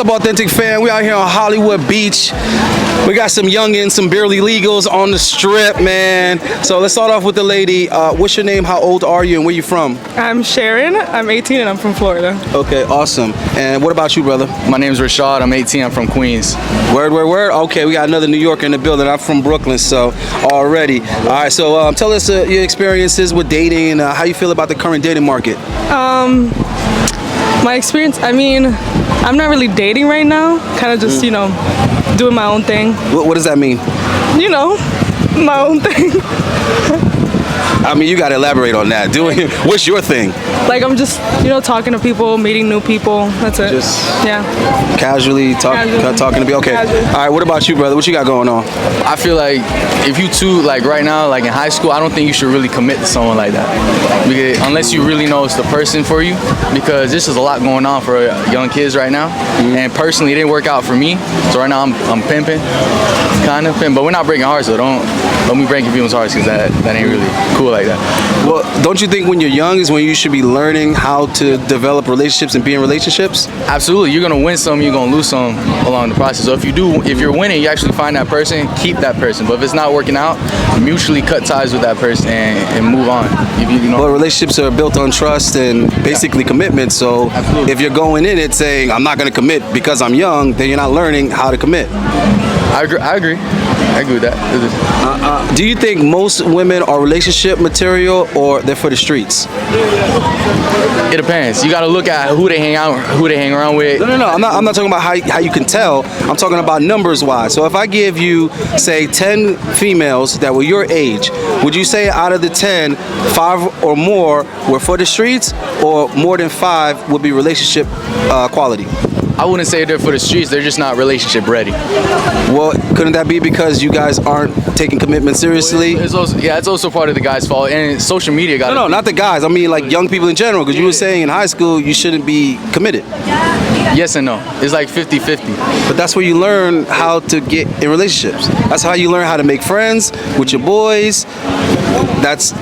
up, Authentic fan? We out here on Hollywood Beach. We got some youngins, some barely legals on the strip, man. So let's start off with the lady. What's your name? How old are you? And where you from? I'm Sharon. I'm 18 and I'm from Florida. Okay, awesome. And what about you, brother? My name's Rashad. I'm 18. I'm from Queens. Word. Okay, we got another New Yorker in the building. I'm from Brooklyn, so already. All right, so tell us your experiences with dating and how you feel about the current dating market. My experience, I mean, I'm not really dating right now. Kind of just, doing my own thing. What does that mean? My own thing. I mean, you got to elaborate on that. What's your thing? Like, I'm just, talking to people, meeting new people. That's it. Yeah. Casually talking to people. Okay. Casually. All right. What about you, brother? What you got going on? I feel like if you two, like right now, like in high school, I don't think you should really commit to someone like that. Because, unless you really know it's the person for you. Because this is a lot going on for young kids right now. And personally, it didn't work out for me. So right now, I'm pimping. Kind of pimping. But we're not breaking hearts, so don't be breaking people's hearts because that ain't really cool like that. Well, don't you think when you're young is when you should be learning how to develop relationships and be in relationships? Absolutely. You're gonna win some, you're gonna lose some along the process. So if you're winning, you actually find that person, keep that person. But if it's not working out, mutually cut ties with that person and move on. Well, relationships are built on trust and basically commitment. So Absolutely. If you're going in it saying I'm not going to commit because I'm young, then you're not learning how to commit. I agree with that. Do you think most women are relationship material or they're for the streets? It depends. You got to look at who they hang around with. No. I'm not talking about how you can tell. I'm talking about numbers wise. So if I give you, say, 10 females that were your age, would you say out of the 10, 5 or more were for the streets, or more than 5 would be relationship quality? I wouldn't say they're for the streets. They're just not relationship ready. Well, couldn't that be because you guys aren't taking commitment seriously? It's also part of the guy's fault. And social media got No, not the guys. I mean, like young people in general. Because you were saying in high school you shouldn't be committed. Yes and no. It's like 50-50. But that's where you learn how to get in relationships. That's how you learn how to make friends with your boys. That's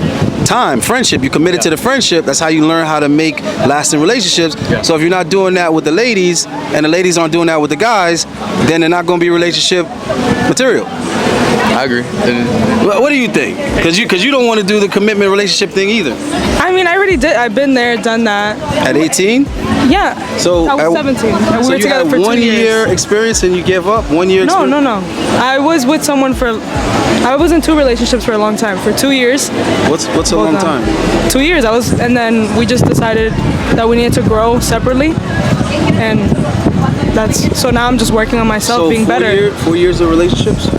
time, friendship. You committed to the friendship. That's how you learn how to make lasting relationships. Yeah. So if you're not doing that with the ladies and the ladies aren't doing that with the guys, then they're not going to be relationship material. I agree. What do you think? Because you don't want to do the commitment relationship thing either. I mean, I already did. I've been there, done that. At 18? Yeah. So I was 17. And we were together for 2 years. 1 year experience and you give up? 1 year experience? No. I was with someone I was in 2 relationships for a long time, for 2 years. What's a long time? 2 years. and then we just decided that we needed to grow separately, and so now I'm just working on myself, being better. 4 years of relationships?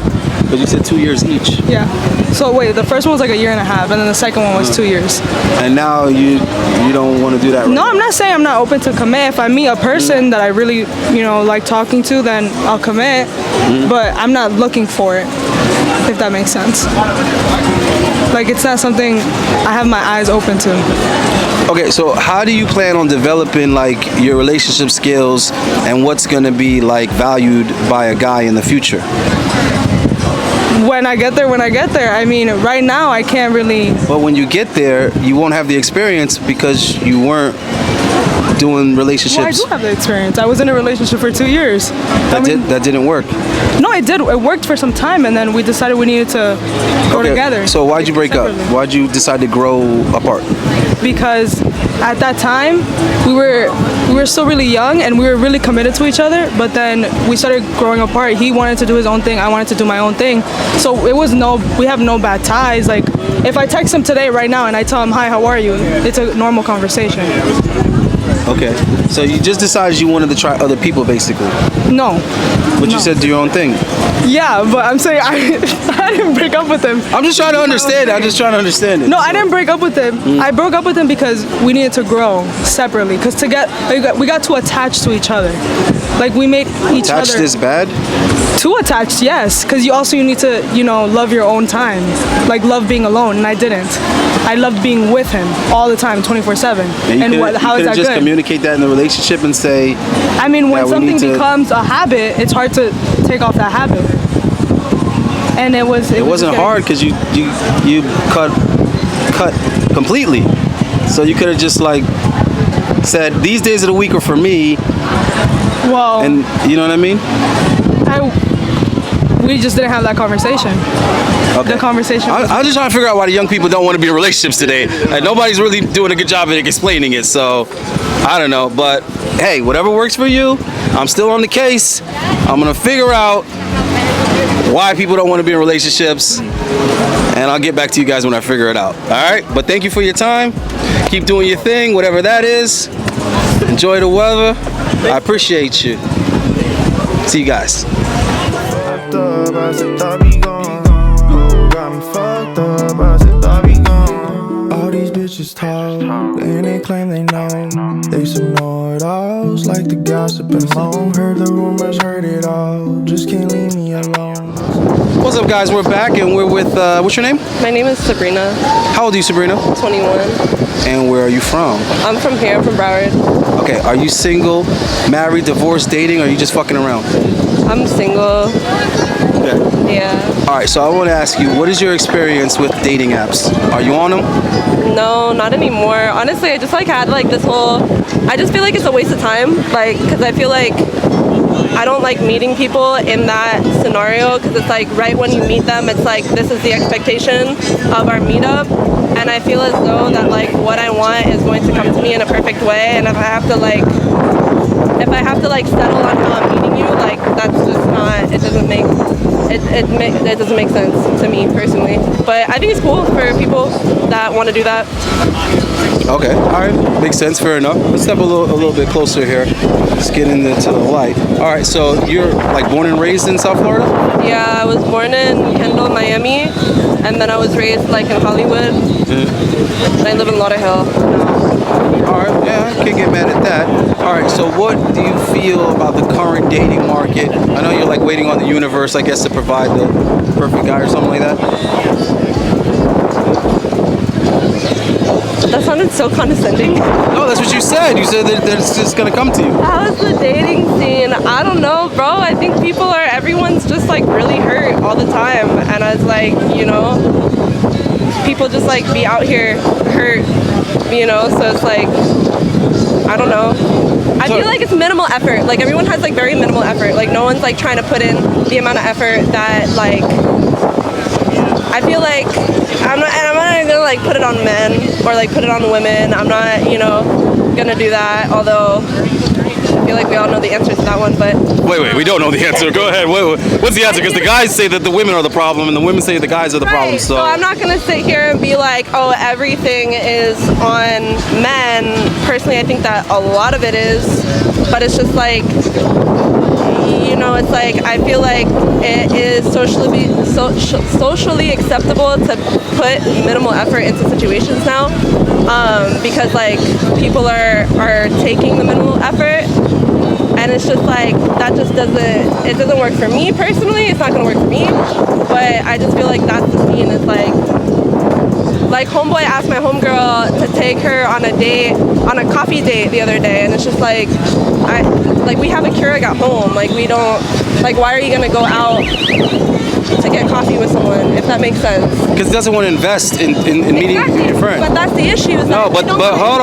Because you said 2 years each. Yeah. So wait, the first one was like 1.5 years, and then the second one was 2 years. And now you don't want to do that right No, now. I'm not saying I'm not open to commit. If I meet a person that I really, like talking to, then I'll commit. But I'm not looking for it, if that makes sense. Like, it's not something I have my eyes open to. Okay, so how do you plan on developing like your relationship skills and what's going to be like valued by a guy in the future? When I get there. I mean, right now I can't really. But when you get there, you won't have the experience because you weren't doing relationships. Well, I do have the experience. I was in a relationship for 2 years. That didn't work. No, it did. It worked for some time, and then we decided we needed to go together. So why'd you break up? Why'd you decide to grow apart? Because at that time we were still really young and we were really committed to each other, but then we started growing apart. He wanted to do his own thing, I wanted to do my own thing. So we have no bad ties. Like, if I text him today right now and I tell him, "Hi, how are you?" it's a normal conversation. Okay, so you just decided you wanted to try other people, basically. No. But you said do your own thing. Yeah, but I'm saying I didn't break up with him. I'm just trying to understand it. No, I didn't break up with him. I broke up with him because we needed to grow separately. Because we got too attached to each other. Like, we made each other. Attached is bad? Too attached, yes. Because you need to, love your own time. Like, love being alone, and I didn't. I loved being with him all the time, 24/7. And how is that just good? Communicate that in the relationship and say. I mean, when something becomes a habit, it's hard to take off that habit. And it wasn't hard because you cut completely. So you could have just like said, these days of the week are for me. Well, And you know what I mean? we just didn't have that conversation. Okay. The conversation. I'm just trying to figure out why the young people don't want to be in relationships today. And nobody's really doing a good job of explaining it. So I don't know. But hey, whatever works for you. I'm still on the case. I'm gonna figure out why people don't want to be in relationships, and I'll get back to you guys when I figure it out. All right. But thank you for your time. Keep doing your thing, whatever that is. Enjoy the weather. I appreciate you. See you guys. Up, I said, thought be gone. Oh, got me fucked up, I said, thought be gone. All these bitches talk, and they claim they know. They some know-it-alls, like the gossip and long. Heard the rumors, heard it all. Just can't leave me alone. What's up, guys? We're back, and we're with, what's your name? My name is Sabrina, How old are you, Sabrina? 21. And where are you from? I'm from here, I'm from Broward. Okay, are you single, married, divorced, dating, or are you just fucking around? I'm single, Okay. yeah. All right, so I want to ask you, what is your experience with dating apps? Are you on them? No, not anymore. Honestly, I just had this whole, I just feel like it's a waste of time, because I feel like I don't like meeting people in that scenario, because it's right when you meet them, it's this is the expectation of our meetup, and I feel as though that what I want is going to come to me in a perfect way, and if I have to settle on how I'm meeting you, that's just not, it doesn't make sense to me personally. But I think it's cool for people that want to do that. Okay, all right, makes sense, fair enough. Let's step a little bit closer here. Just get into the light. All right, so you're born and raised in South Florida? Yeah, I was born in Kendall, Miami, and then I was raised in Hollywood. And I live in Lauderhill now. All right, yeah, I can't get mad at that. All right, so what do you feel about the current dating market? I know you're waiting on the universe, I guess, to provide the perfect guy or something like that. That sounded so condescending. No, that's what you said. You said that it's just gonna come to you. How's the dating scene? I don't know, bro. I think everyone's just really hurt all the time. And I was people just be out here hurt, so it's I don't know. I feel like it's minimal effort. Everyone has very minimal effort. No one's trying to put in the amount of effort that I feel like I'm not gonna put it on men or put it on women. I'm not gonna do that, although I feel like we all know the answer to that one. But wait, we don't know the answer. Go ahead. What's the answer? Because the guys say that the women are the problem, and the women say the guys are the problem. So I'm not gonna sit here and be oh, everything is on men. Personally, I think that a lot of it is, but it's just it's I feel like it is socially acceptable to put minimal effort into situations now, because people are taking the minimal effort, and it's just that just doesn't work for me personally. It's not gonna work for me, but I just feel that's the scene. It's homeboy asked my homegirl to take her on a coffee date the other day, and it's just we have a Keurig at home. We don't why are you gonna go out to get coffee with someone, if that makes sense? Because he doesn't want to invest in meeting your friend. But that's the issue. No, but hold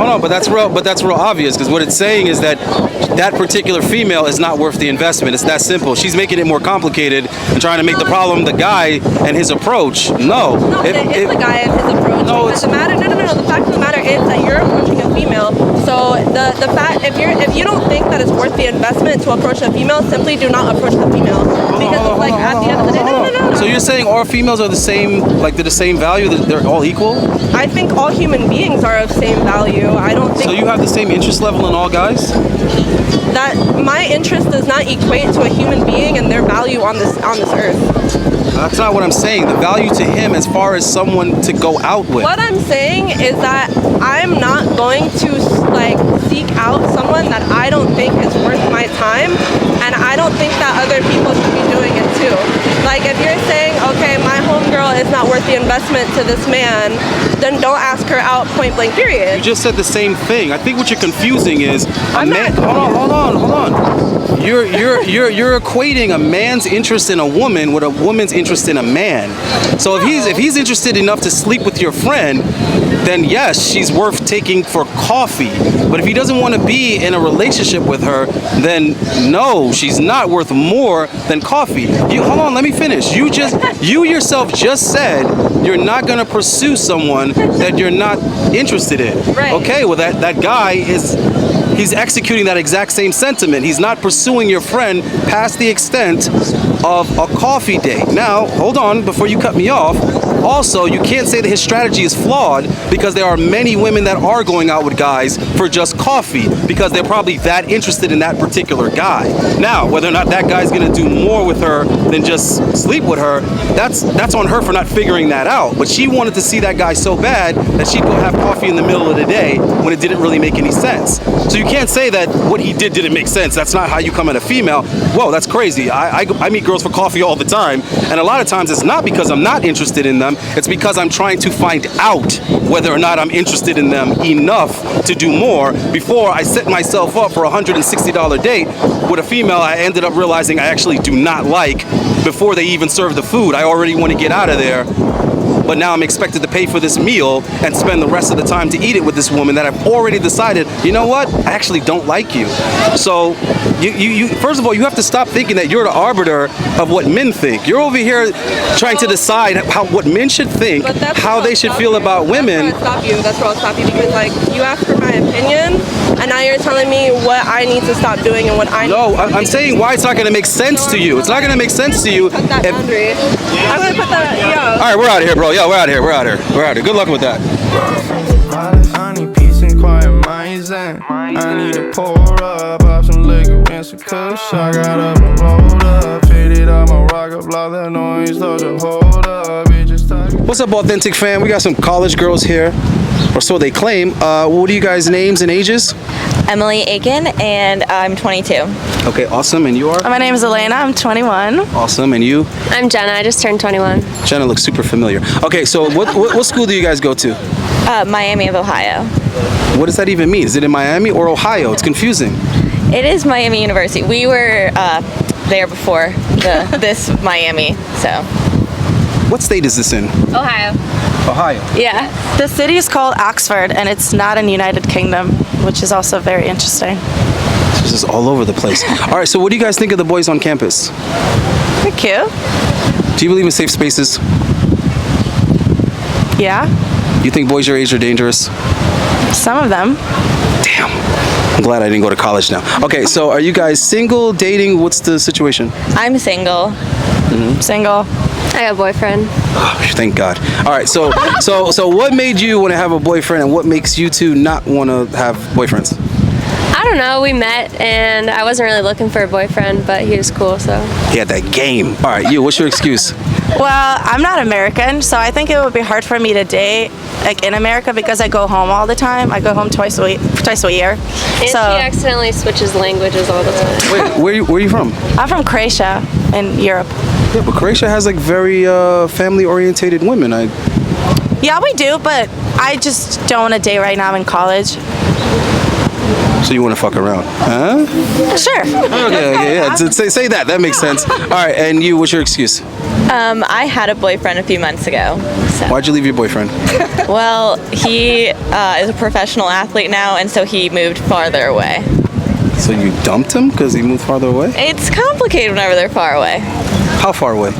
on. But that's real obvious, because what it's saying is that particular female is not worth the investment. It's that simple. She's making it more complicated and trying to make the problem the guy and his approach. No, it's the guy and his approach. No, The fact of the matter is that you're approaching a female. So the fact, if you don't think that it's worth the investment to approach a female, simply do not approach the female, because at the end of the day, no. So you're saying all females are the same, they're the same value? They're all equal? I think all human beings are of same value. I don't think So you have the same interest level in all guys? that my interest does not equate to a human being and their value on this earth. That's not what I'm saying. The value to him as far as someone to go out with. What I'm saying is that I'm not going to seek out someone that I don't think is worth my time, and I don't think that other people should be doing it too. If you're saying, okay, my homegirl is not worth worth the investment to this man, then don't ask her out point blank, You period. just said the same thing. I think what you're confusing is a man. not- Hold on. You're equating a man's interest in a woman with a woman's interest in a man. So if he's interested enough to sleep with your friend, then yes, she's worth taking for coffee. But if he doesn't want to be in a relationship with her, then no, she's not worth more than coffee. Hold on, let me finish. You yourself just said you're not gonna pursue someone that you're not interested in. Right. Okay, well that guy he's executing that exact same sentiment. He's not pursuing your friend past the extent of a coffee date. Now, hold on before you cut me off. Also, you can't say that his strategy is flawed because there are many women that are going out with guys for just coffee because they're probably that interested in that particular guy. Now, whether or not that guy's gonna do more with her than just sleep with her, that's on her for not figuring that out. But she wanted to see that guy so bad that she'd go have coffee in the middle of the day when it didn't really make any sense. So you can't say that what he did didn't make sense. That's not how you come at a female. Whoa, that's crazy. I meet girls for coffee all the time, and a lot of times it's not because I'm not interested in them. It's because I'm trying to find out whether or not I'm interested in them enough to do more before I set myself up for a $160 date with a female I ended up realizing I actually do not like before they even serve the food. I already want to get out of there. But now I'm expected to pay for this meal and spend the rest of the time to eat it with this woman that I've already decided, you know what, I actually don't like you. So you first of all, you have to stop thinking that you're the arbiter of what men think. You're over here trying to decide what men should think, But that's how where they I'll should stop feel you. about women. That's where I'll stop you because like you asked for my opinion and now you're telling me what I need to stop doing and what I need No, to stop I'm saying why it's not going to make sense to you. It's not going to make sense to you. Put that if- boundary. I'm gonna put that, All yeah. right, we're out of here, bro. Yo, we're out of here. Good luck with that. I need peace and quiet minds and I need to pour up off some liquor and some kush. I got up and rolled up, faded out my rocker, block the noise, told you hold up, bitches talking. What's up, Authentic fam? We got some college girls here, or so they claim. What are you guys' names and ages? Emily Aiken, and I'm 22. Okay, awesome. And you are? My name is Elena. I'm 21. Awesome. And you? I'm Jenna. I just turned 21. Jenna looks super familiar. Okay, so what school do you guys go to? Miami of Ohio. What does that even mean? Is it in Miami or Ohio? It's confusing. It is Miami University. We were there before this Miami, so. What state is this in? Ohio. Ohio. Yeah. The city is called Oxford, and it's not in United Kingdom, which is also very interesting. This is all over the place. All right, so what do you guys think of the boys on campus? They're cute. Do you believe in safe spaces? Yeah, You think boys your age are dangerous? some of them. Damn. I'm glad I didn't go to college now. Okay, so are you guys single, dating? What's the situation? I'm single. Single. I got a boyfriend. Oh, thank God. All right, so what made you want to have a boyfriend, and what makes you two not want to have boyfriends? I don't know. We met, and I wasn't really looking for a boyfriend, but he was cool, so. He had that game. All right, what's your excuse? Well, I'm not American, so I think it would be hard for me to date like in America because I go home all the time. I go home twice a year. And So she accidentally switches languages all the time. Wait, where are you from? I'm from Croatia in Europe. Yeah, but Croatia has like very family-orientated women. Yeah, we do, but I just don't want to date right now. I'm in college. So you want to fuck around, huh? Sure. Okay, yeah. Say that. That makes sense. All right, and what's your excuse? I had a boyfriend a few months ago. So. Why'd you leave your boyfriend? Well, he is a professional athlete now, and so he moved farther away. So you dumped him because he moved farther away? It's complicated whenever they're far away. How far away?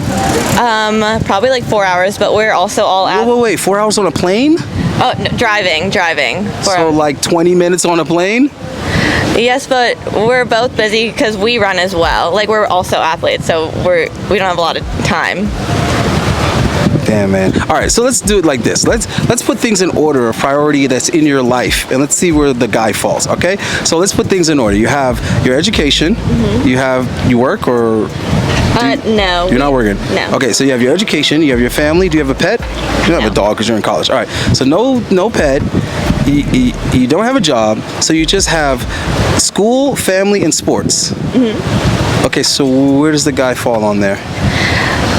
Probably like 4 hours, but we're also all out. Wait, 4 hours on a plane? Oh, no, driving. 4 So hours. like 20 minutes on a plane? Yes, but we're both busy because we run as well. Like we're also athletes, so we don't have a lot of time. Damn, man. All right, so let's do it like this. Let's put things in order of priority that's in your life, and let's see where the guy falls. Okay? So let's put things in order. You have your education. You work or No. you're not working? No. Okay, so you have your education. You have your family. Do you have a pet? You don't have a dog because you're in college. All right. So no pet. You don't have a job. So you just have school, family, and sports. Okay, so where does the guy fall on there?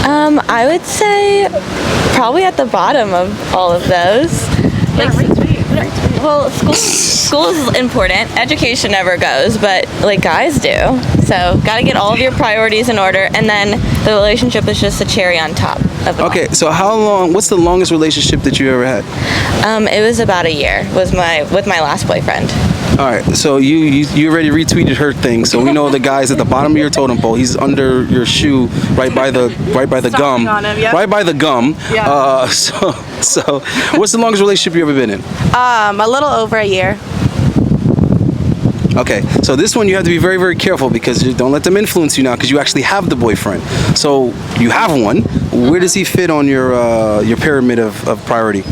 I would say probably at the bottom of all of those. Like, well, school is important. Education never goes, but like guys do. So gotta get all of your priorities in order, and then the relationship is just a cherry on top of it. Okay, so how long? What's the longest relationship that you ever had? It was about a year. Was with my last boyfriend. All right, so you already retweeted her thing, so we know the guy's at the bottom of your totem pole. He's under your shoe, right by the gum, on him, yep. right by the gum. Yeah. So what's the longest relationship you ever been in? A little over a year. Okay, so this one you have to be very, very careful because you don't let them influence you now because you actually have the boyfriend. So you have one. Where does he fit on your pyramid of priority?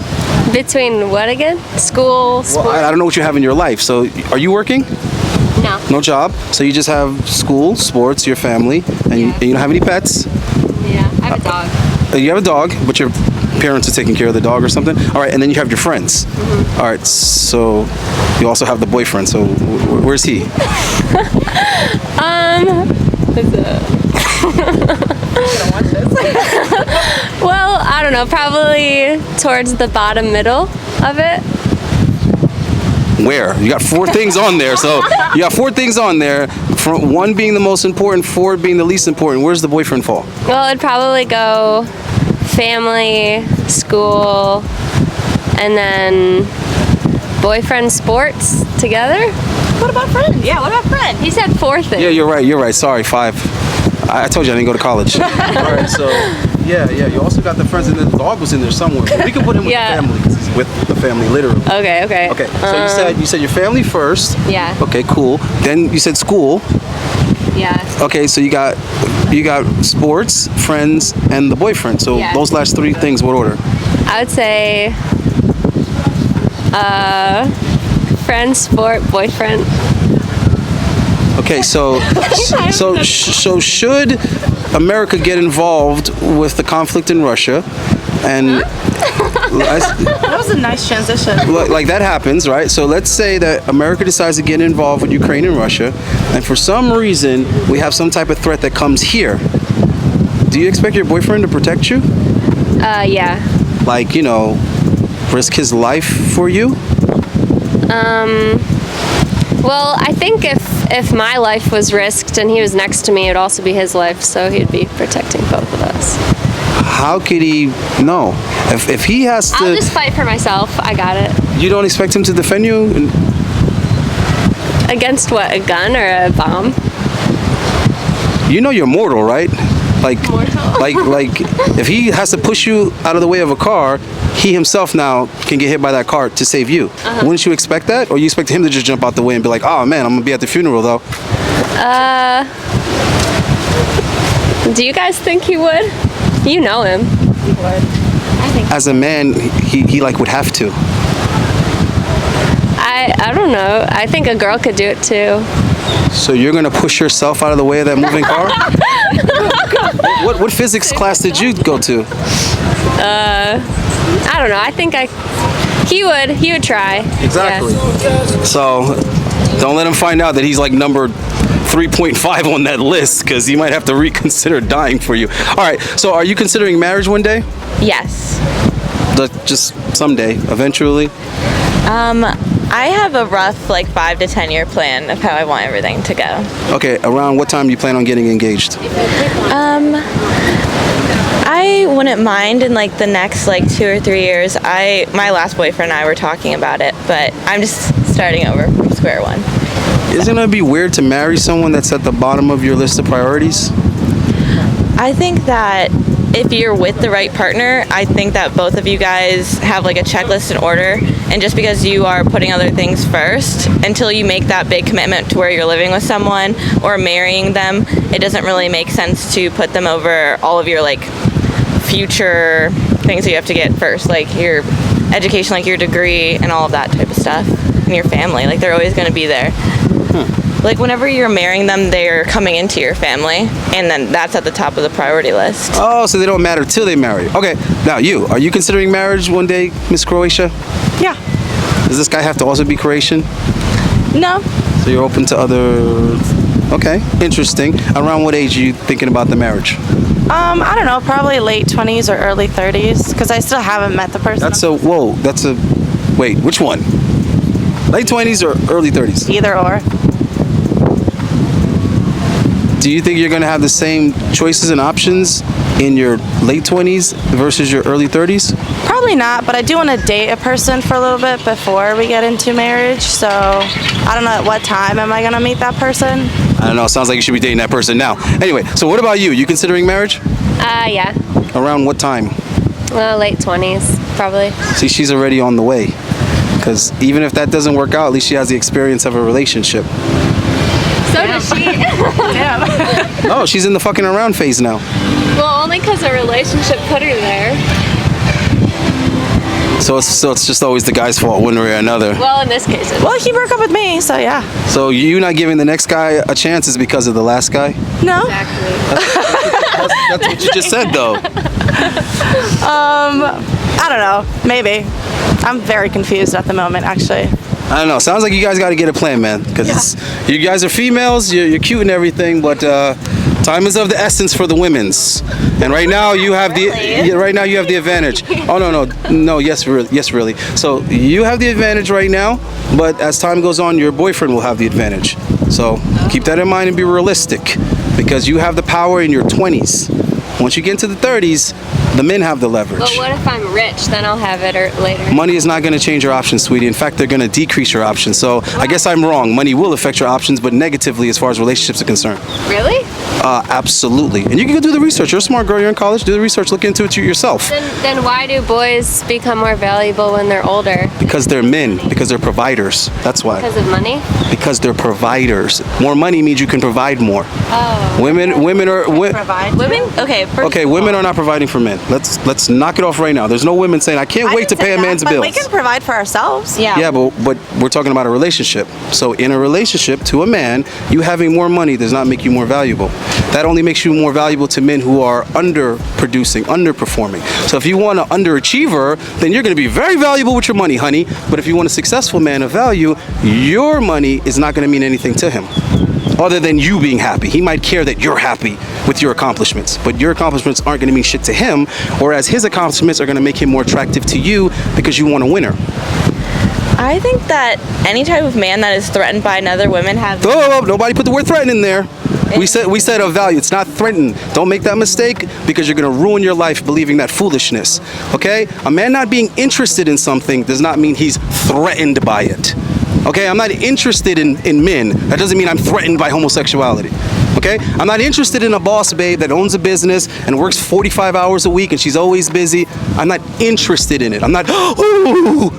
Between what again? School, sport? Well, I don't know what you have in your life. So are you working? No. No job. So you just have school, sports, your family, and you don't have any pets? Yeah, I have a dog. You have a dog, but your parents are taking care of the dog or something? All right, and then you have your friends. All right, so you also have the boyfriend. So where's he? Well, I don't know, probably towards the bottom middle of it. Where? You got 4 things on there. So you got 4 things on there. From 1 being the most important, 4 being the least important. Where's the boyfriend fall? Well, it'd probably go family, school, and then boyfriend, sports together. What about friend? Yeah, what about friend? He said 4 things. Yeah, you're right. You're right. Sorry, 5. I told you I didn't go to college. All right, so yeah. You also got the friends, and the dog was in there somewhere. But we can put him with the family because he's with the family, literally. Okay. Okay. So you said your family first. Yeah. Okay, cool. Then you said school. Yeah. Okay, so you got sports, friends, and the boyfriend. So Yeah. those last 3 things, what order? I would say friend, sport, boyfriend. Okay, so should America get involved with the conflict in Russia? And That was a nice transition. like that happens, right? So let's say that America decides to get involved with Ukraine and Russia, and for some reason we have some type of threat that comes here. Do you expect your boyfriend to protect you? Yeah. Like, risk his life for you? Well, I think if my life was risked and he was next to me, it would also be his life, so he'd be protecting both of us. How could he know? If he has to... I'll just fight for myself. I got it. You don't expect him to defend you? Against what? A gun or a bomb? You know you're mortal, right? Like if he has to push you out of the way of a car, he himself now can get hit by that car to save you. Wouldn't you expect that? Or you expect him to just jump out the way and be like, oh man, I'm gonna be at the funeral though? Do you guys think he would? You know him. He would. I think. As a man, he like would have to. I don't know. I think a girl could do it too. So you're gonna push yourself out of the way of that moving car? What physics class did you go to? I don't know. I think he would try. Exactly. Yes. So don't let him find out that he's like number 3.5 on that list, because he might have to reconsider dying for you. All right. So are you considering marriage one day? Yes. Just someday, eventually? I have a rough 5 to 10 year plan of how I want everything to go. Okay. Around what time do you plan on getting engaged? I wouldn't mind in the next 2 or 3 years. My last boyfriend and I were talking about it, but I'm just starting over from square one. Isn't it be weird to marry someone that's at the bottom of your list of priorities? I think that if you're with the right partner, I think that both of you guys have a checklist in order, and just because you are putting other things first, until you make that big commitment to where you're living with someone or marrying them, it doesn't really make sense to put them over all of your future things that you have to get first, like your education, your degree and all of that type of stuff, and your family. They're always going to be there. Whenever you're marrying them, they're coming into your family, and then that's at the top of the priority list. Oh, so they don't matter till they marry. Okay, now are you considering marriage one day, Miss Croatia? Yeah. Does this guy have to also be Croatian? No. So you're open to other... Okay, interesting. Around what age are you thinking about the marriage? I don't know, probably late 20s or early 30s, because I still haven't met the person. Wait, which one? Late 20s or early 30s? Either or. Do you think you're going to have the same choices and options in your late 20s versus your early 30s? Probably not, but I do want to date a person for a little bit before we get into marriage, so I don't know at what time am I going to meet that person. I don't know. It sounds like you should be dating that person now. Anyway, so what about you? You considering marriage? Yeah. Around what time? Well, late 20s, probably. See, she's already on the way. Because even if that doesn't work out, at least she has the experience of a relationship. So does she. Damn. Oh, she's in the fucking around phase now. Well, only because a relationship put her there. So it's just always the guy's fault, one way or another. Well, in this case, it Well, he broke up with me, so yeah. So you not giving the next guy a chance is because of the last guy? No. exactly. That's what you just said, though. I don't know. Maybe. I'm very confused at the moment, actually. I don't know. Sounds like you guys got to get a plan, man. Because you guys are females, you're cute and everything, but time is of the essence for the women's. And right now you have the advantage. Oh no, yes, really. So you have the advantage right now, but as time goes on, your boyfriend will have the advantage. So keep that in mind and be realistic, because you have the power in your 20s. Once you get into the 30s, the men have the leverage. But what if I'm rich? Then I'll have it later. Money is not going to change your options, sweetie. In fact, they're going to decrease your options. So I guess I'm wrong. Money will affect your options, but negatively as far as relationships are concerned. Really? Absolutely. And you can go do the research. You're a smart girl. You're in college. Do the research. Look into it yourself. Then why do boys become more valuable when they're older? Because they're men. Because they're providers. That's why. Because of money? Because they're providers. More money means you can provide more. Oh. Women are... Provide. Women? Okay. Okay, women are not providing for men. Let's knock it off right now. There's no women saying, I can't wait to pay a man's bills. We can provide for ourselves. Yeah, but we're talking about a relationship. So in a relationship to a man, you having more money does not make you more valuable. That only makes you more valuable to men who are underproducing, underperforming. So if you want an underachiever, then you're going to be very valuable with your money, honey. But if you want a successful man of value, your money is not going to mean anything to him, other than you being happy. He might care that you're happy with your accomplishments, but your accomplishments aren't going to mean shit to him, whereas his accomplishments are going to make him more attractive to you because you want a winner. I think that any type of man that is threatened by another woman has... Oh, nobody put the word threaten in there. We said of value. It's not threatened. Don't make that mistake, because you're going to ruin your life believing that foolishness. Okay? A man not being interested in something does not mean he's threatened by it. Okay? I'm not interested in men. That doesn't mean I'm threatened by homosexuality. Okay? I'm not interested in a boss babe that owns a business and works 45 hours a week and she's always busy. I'm not interested in it. I'm not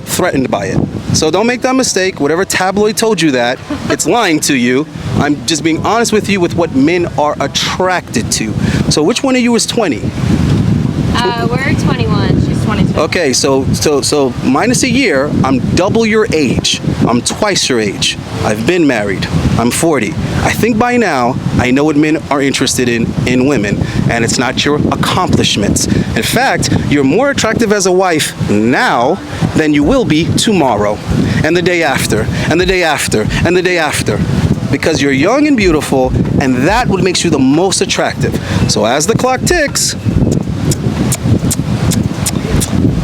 threatened by it. So don't make that mistake. Whatever tabloid told you that, it's lying to you. I'm just being honest with you with what men are attracted to. So which one of you is 20? We're 21. She's 22. Okay, so minus a year, I'm double your age. I'm twice your age. I've been married. I'm 40. I think by now, I know what men are interested in women, and it's not your accomplishments. In fact, you're more attractive as a wife now than you will be tomorrow, and the day after, and the day after, and the day after. Because you're young and beautiful, and that what makes you the most attractive. So as the clock ticks,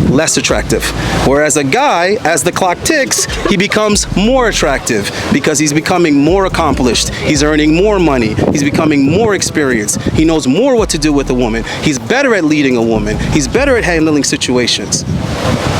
less attractive. Whereas a guy, as the clock ticks, he becomes more attractive because he's becoming more accomplished. He's earning more money. He's becoming more experienced. He knows more what to do with a woman. He's better at leading a woman. He's better at handling situations.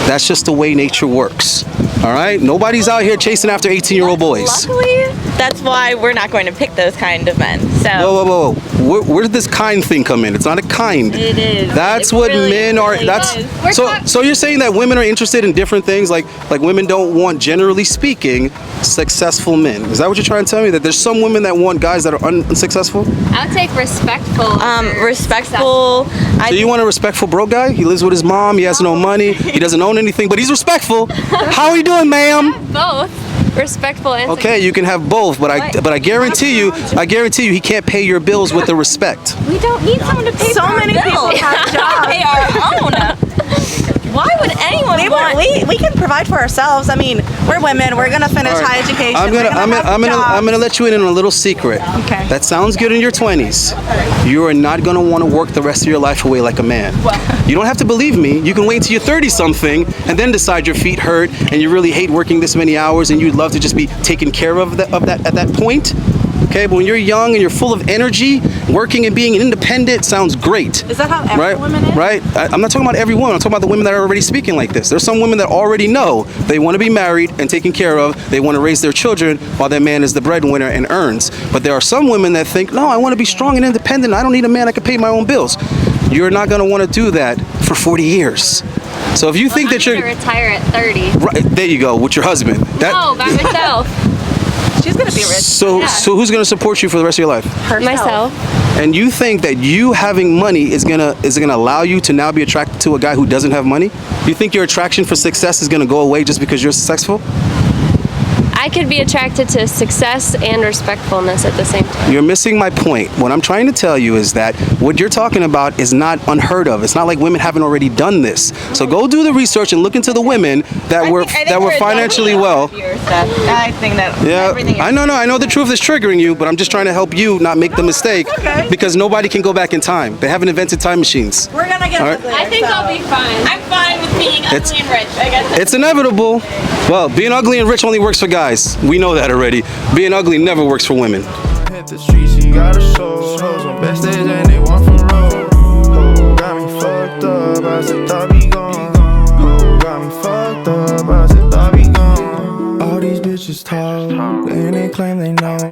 That's just the way nature works. All right? Nobody's out here chasing after 18-year-old boys. Luckily, that's why we're not going to pick those kind of men. So. Whoa. Where did this kind thing come in? It's not a kind. It is. That's It what really, men are. really That's does. so you're saying that women are interested in different things, like women don't want, generally speaking, successful men. Is that what you're trying to tell me? That there's some women that want guys that are unsuccessful? I'll take respectful. Respectful. So you want a respectful broke guy? He lives with his mom. He has no money. He doesn't own anything, but he's respectful. How are you doing, ma'am? Both. Respectful and Okay, you can have both, but I guarantee you, he can't pay your bills with the respect. We don't need someone to pay So for our many bills. people have We jobs. pay our own. Why would anyone want... We can provide provide for ourselves. I mean, we're women. We're gonna finish high education. I'm gonna let you in on a little secret. Okay. That sounds good in your 20s. You are not gonna want to work the rest of your life away like a man. You don't have to believe me. You can wait till you're 30-something and then decide your feet hurt and you really hate working this many hours and you'd love to just be taken care of that at that point. Okay, but when you're young and you're full of energy, working and being independent sounds great. Is that how every woman is? Right? I'm not talking about every woman. I'm talking about the women that are already speaking like this. There's some women that already know they want to be married and taken care of. They want to raise their children while their man is the breadwinner and earns. But there are some women that think, no, I want to be strong and independent. I don't need a man. I can pay my own bills. You're not going to want to do that for 40 years. So if you think that you're going to retire at 30. Right, there you go, with your husband. No, by myself. She's gonna be rich. So who's gonna support you for the rest of your life? Myself. And you think that you having money is gonna allow you to now be attracted to a guy who doesn't have money? You think your attraction for success is gonna go away just because you're successful? I could be attracted to success and respectfulness at the same time. You're missing my point. What I'm trying to tell you is that what you're talking about is not unheard of. It's not like women haven't already done this. So go do the research and look into the women that were financially well. I think that Yeah, I know the truth is triggering you, but I'm just trying to help you not make the mistake because nobody can go back in time. They haven't invented time machines. we're gonna get ugly. I think I'll be fine. I'm fine with being ugly and rich. I guess. It's inevitable. Well, being ugly and rich only works for guys. We know that already. Being ugly never works for women. Hit the streets, you gotta show